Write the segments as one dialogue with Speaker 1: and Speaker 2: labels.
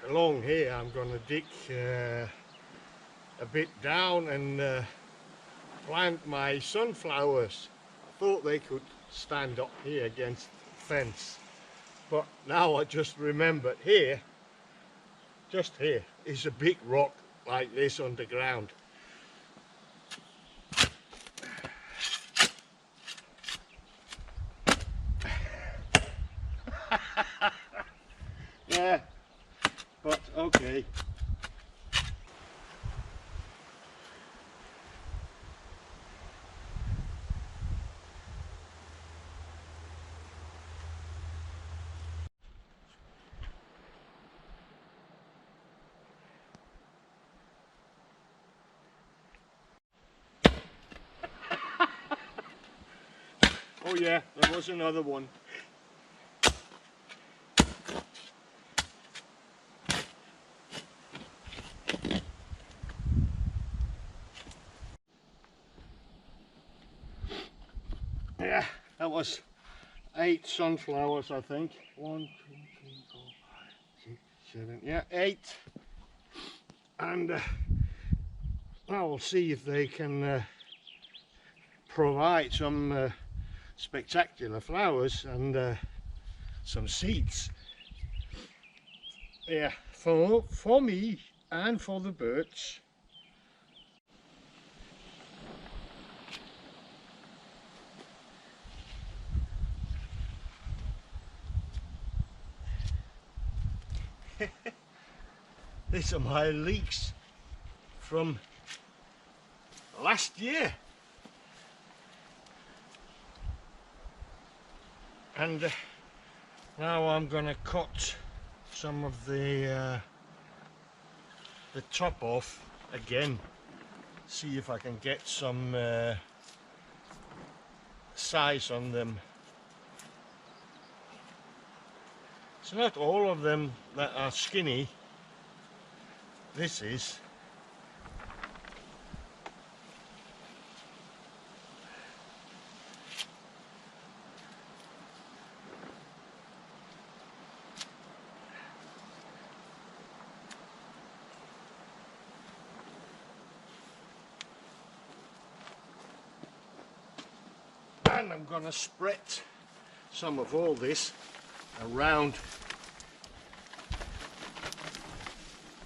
Speaker 1: Along here I'm going to dig a bit down and plant my sunflowers. I thought they could stand up here against the fence, but now I just remembered here, just here, is a big rock like this underground. Yeah, but okay. Oh yeah, there was another one. Yeah, that was 8 sunflowers, I think. 1, 2, 3, 4, 5, 6, 7, yeah, 8. And I will see if they can provide some spectacular flowers and some seeds. Yeah, for me and for the birds. These are my leeks from last year. And now I'm gonna cut some of the top off again, see if I can get some size on them. It's not all of them that are skinny. This is. And I'm gonna spread some of all this around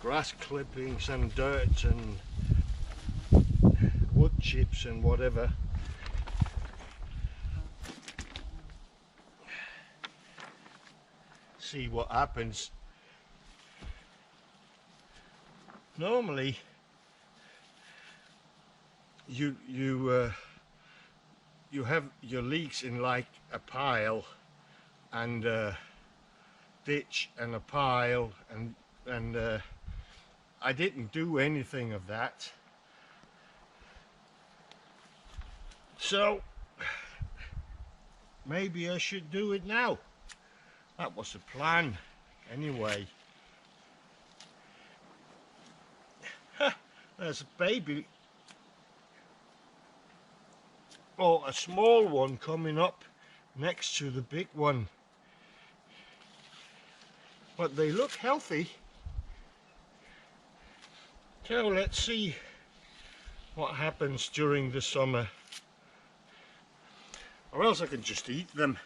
Speaker 1: grass clippings and dirt and wood chips and whatever. See what happens. Normally you have your leeks in like a pile and a ditch and a pile, and I didn't do anything of that. So maybe I should do it now. That was the plan anyway. There's a baby, or a small one, coming up next to the big one, but they look healthy. So let's see what happens during the summer, or else I can just eat them.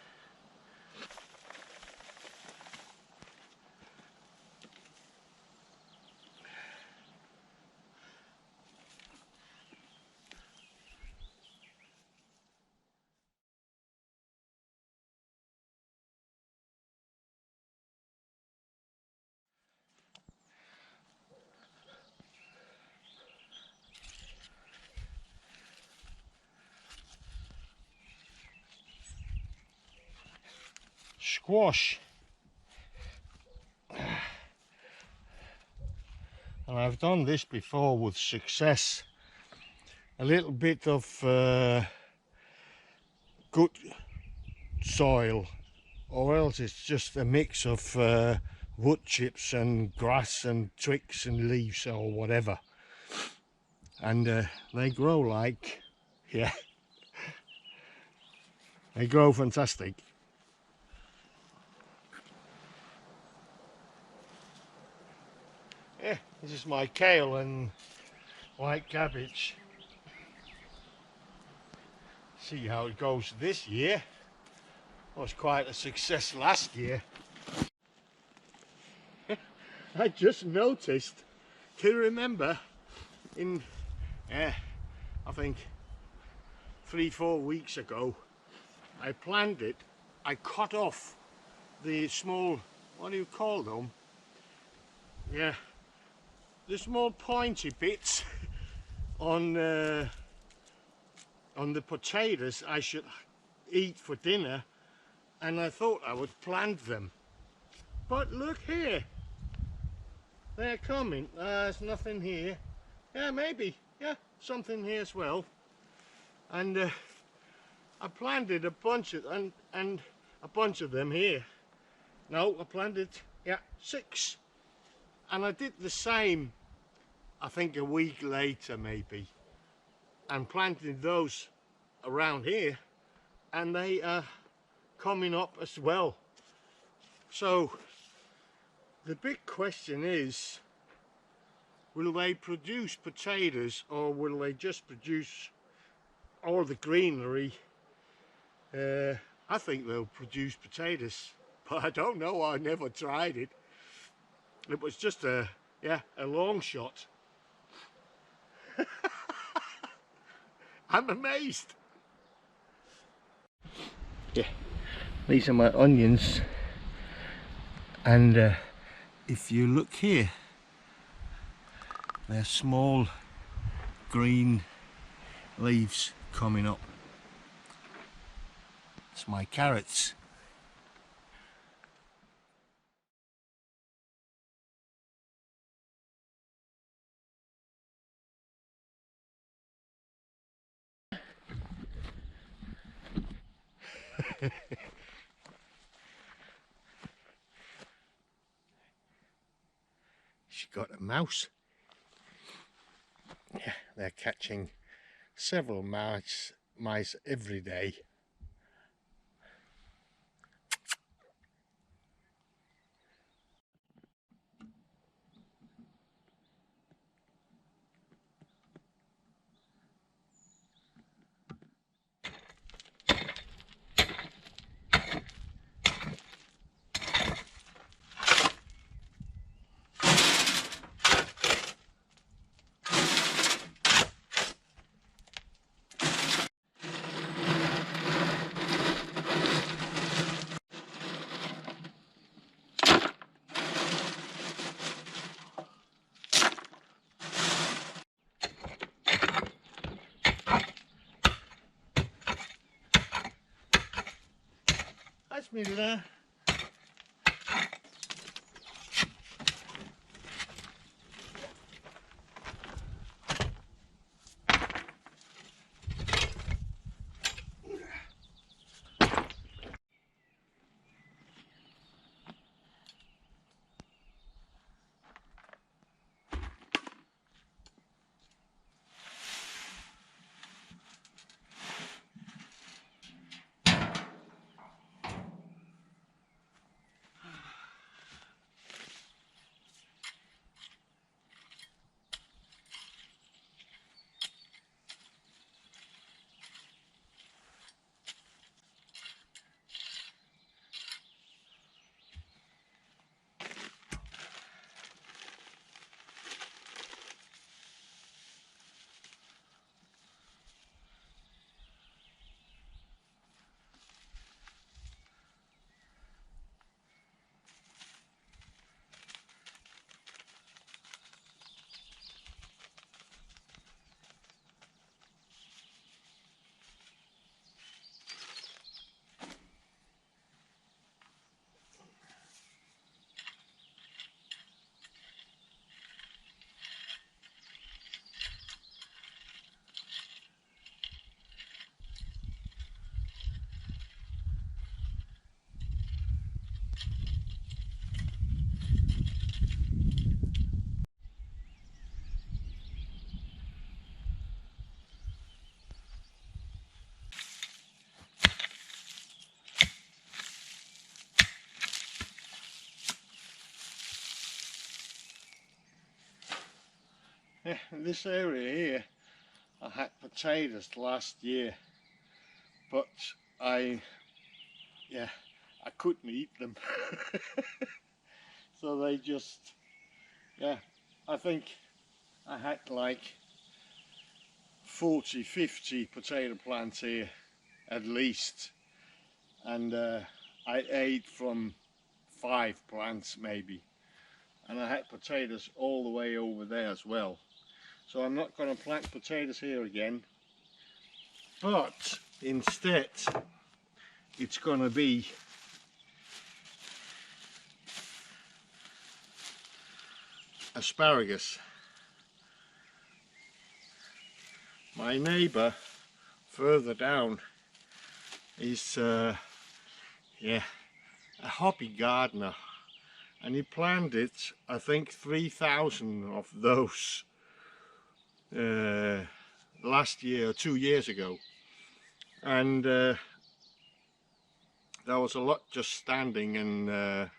Speaker 1: Squash, and I've done this before with success. A little bit of good soil, or else it's just a mix of wood chips and grass and twigs and leaves or whatever, and they grow like, yeah, they grow fantastic. Yeah, this is my kale and white cabbage. See how it goes this year. It was quite a success last year. I just noticed, do you remember in, I think 3-4 weeks ago, I planted, I cut off the small, what do you call them? Yeah, the small pointy bits on the potatoes I should eat for dinner, and I thought I would plant them. But look here, they're coming. There's nothing here. Yeah, maybe, yeah, something here as well. And I planted a bunch of, and a bunch of them here. No, I planted, yeah, 6. And I did the same, I think a week later maybe, and planted those around here, and they are coming up as well. So the big question is, will they produce potatoes, or will they just produce all the greenery? I think they'll produce potatoes, but I don't know, I never tried it. It was just a long shot. I'm amazed. Yeah, these are my onions, and if you look here, they're small green leaves coming up. It's my carrots. She got a mouse. Yeah, they're catching several mice every day. Smilla. Yeah, in this area here I had potatoes last year, but I couldn't eat them. So they just, I think I had like 40, 50 potato plants here at least, and I ate from 5 plants maybe, and I had potatoes all the way over there as well. So I'm not going to plant potatoes here again, but instead it's going to be asparagus. My neighbour further down is a hobby gardener, and he planted I think 3,000 of those last year or 2 years ago, and there was a lot just standing and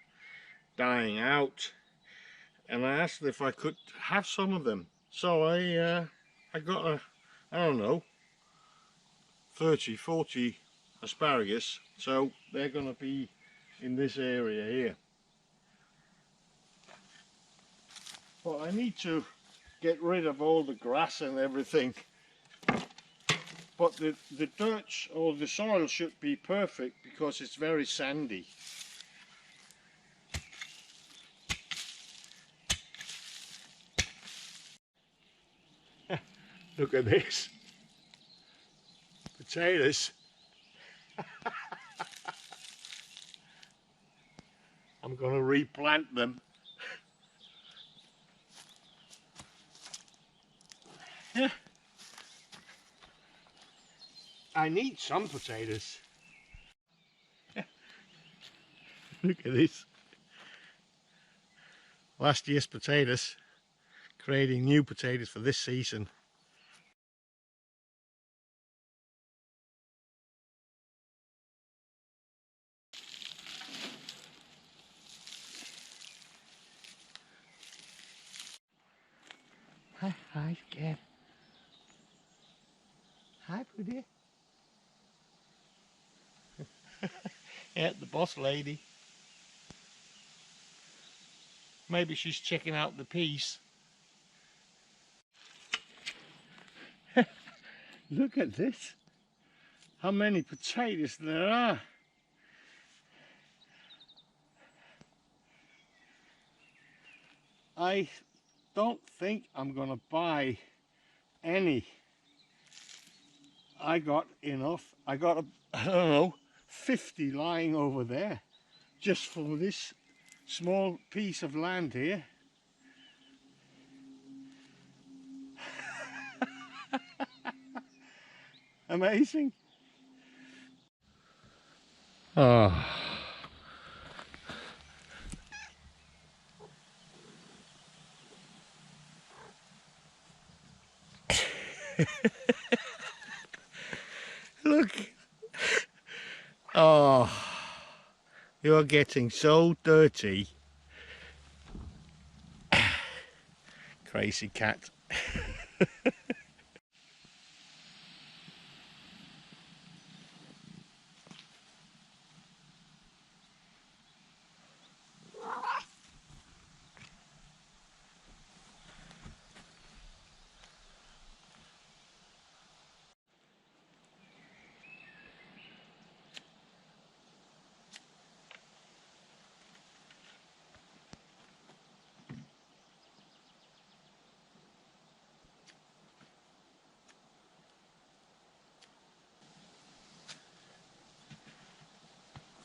Speaker 1: dying out, and I asked if I could have some of them. So I got I don't know, 30, 40 asparagus, so they're going to be in this area here. But I need to get rid of all the grass and everything. But the dirt or the soil should be perfect because it's very sandy. Look at this. Potatoes. I'm going to replant them. Yeah. I need some potatoes. Look at this. Last year's potatoes, creating new potatoes for this season. Hi, Kev. Hi, Pootie. Yeah, the boss lady. Maybe she's checking out the piece. Look at this. How many potatoes there are. I don't think I'm gonna buy any. I got enough. I got I don't know, 50 lying over there just for this small piece of land here. Amazing. Oh. Look. Oh, you're getting so dirty. Crazy cat.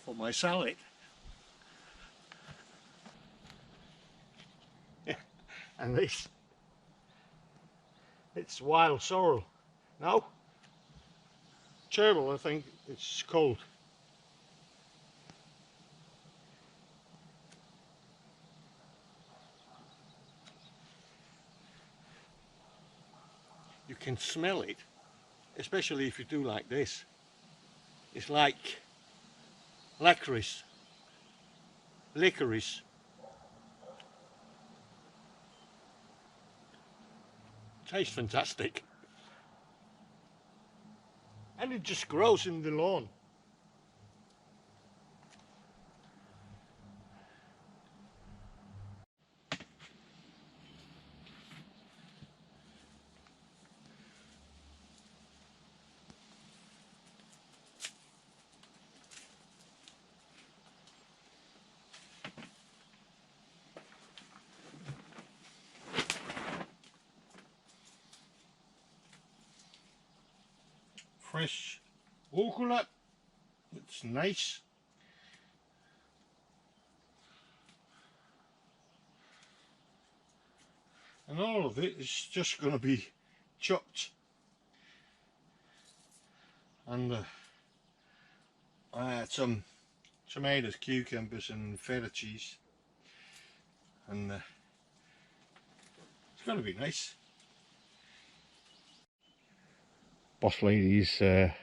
Speaker 1: For my salad. And this, it's wild sorrel. No? Chervil, I think it's called. You can smell it, especially if you do like this. It's like licorice. Tastes fantastic. And it just grows in the lawn. Fresh walnut, it's nice. And all of it is just going to be chopped. And I had some tomatoes, cucumbers and feta cheese. And it's going to be nice. Boss lady's yeah.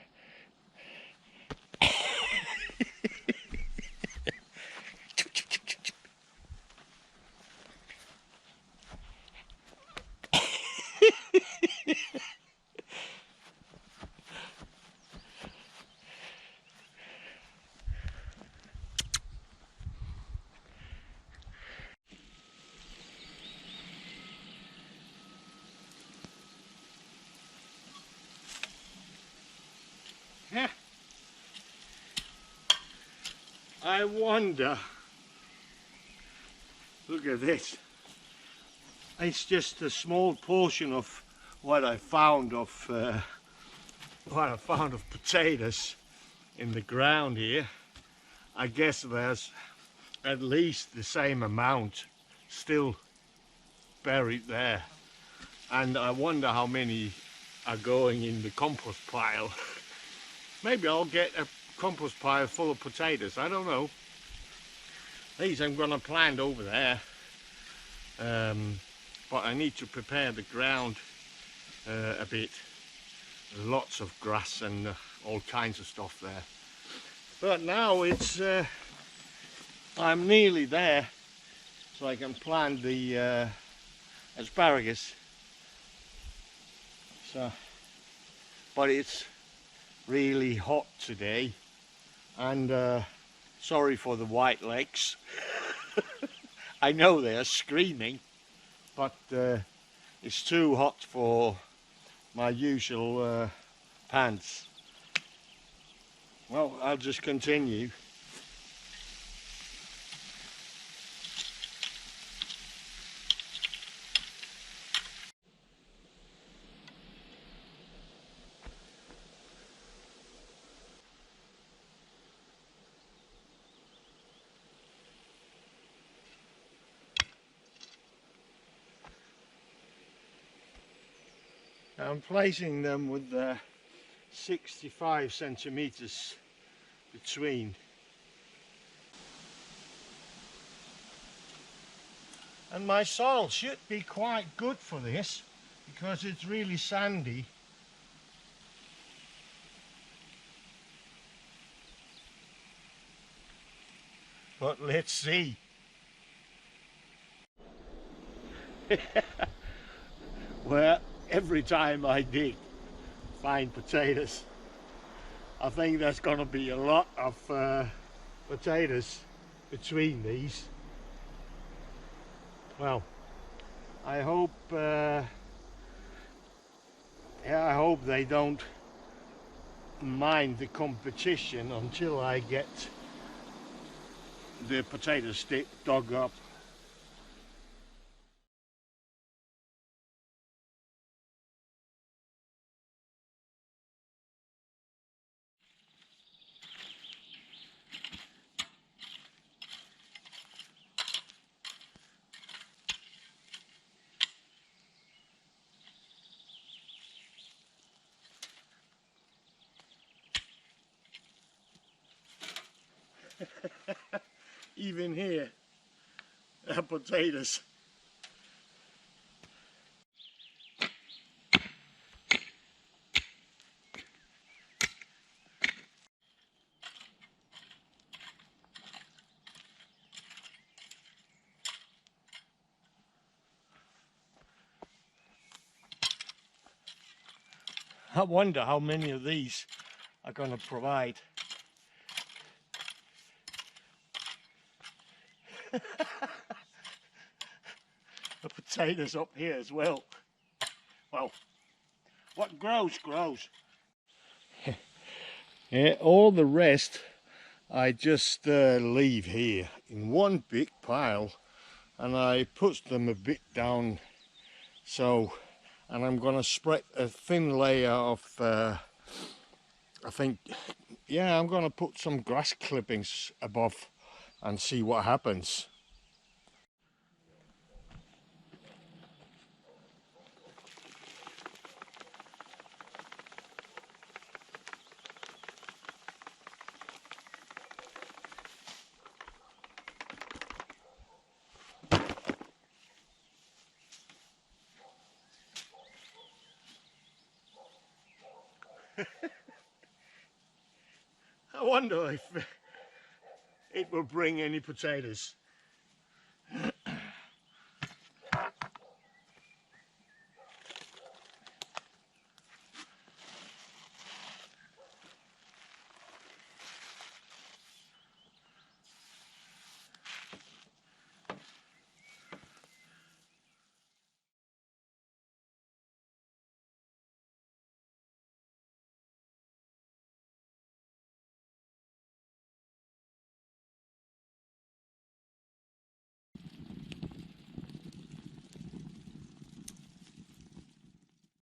Speaker 1: I wonder, look at this. It's just a small portion of what I found of potatoes in the ground here. I guess there's at least the same amount still buried there, and I wonder how many are going in the compost pile. Maybe I'll get a compost pile full of potatoes, I don't know. These I'm gonna plant over there, but I need to prepare the ground a bit. Lots of grass and all kinds of stuff there. But now it's I'm nearly there, so I can plant the asparagus. So, but it's really hot today, and sorry for the white legs. I know they are screaming, but it's too hot for my usual pants. Well, I'll just continue. I'm placing them with 65 centimeters between. And my soil should be quite good for this because it's really sandy. But let's see. Well, every time I dig, find potatoes. I think there's going to be a lot of potatoes between these. Well, I hope I hope they don't mind the competition until I get the potato stick dug up. Even here, there are potatoes. I wonder how many of these are going to provide. The potatoes up here as well. Well, what grows, grows. Yeah, all the rest I just leave here in one big pile, and I put them a bit down so, and I'm going to spread a thin layer of I think, yeah, I'm going to put some grass clippings above and see what happens. I wonder if it will bring any potatoes.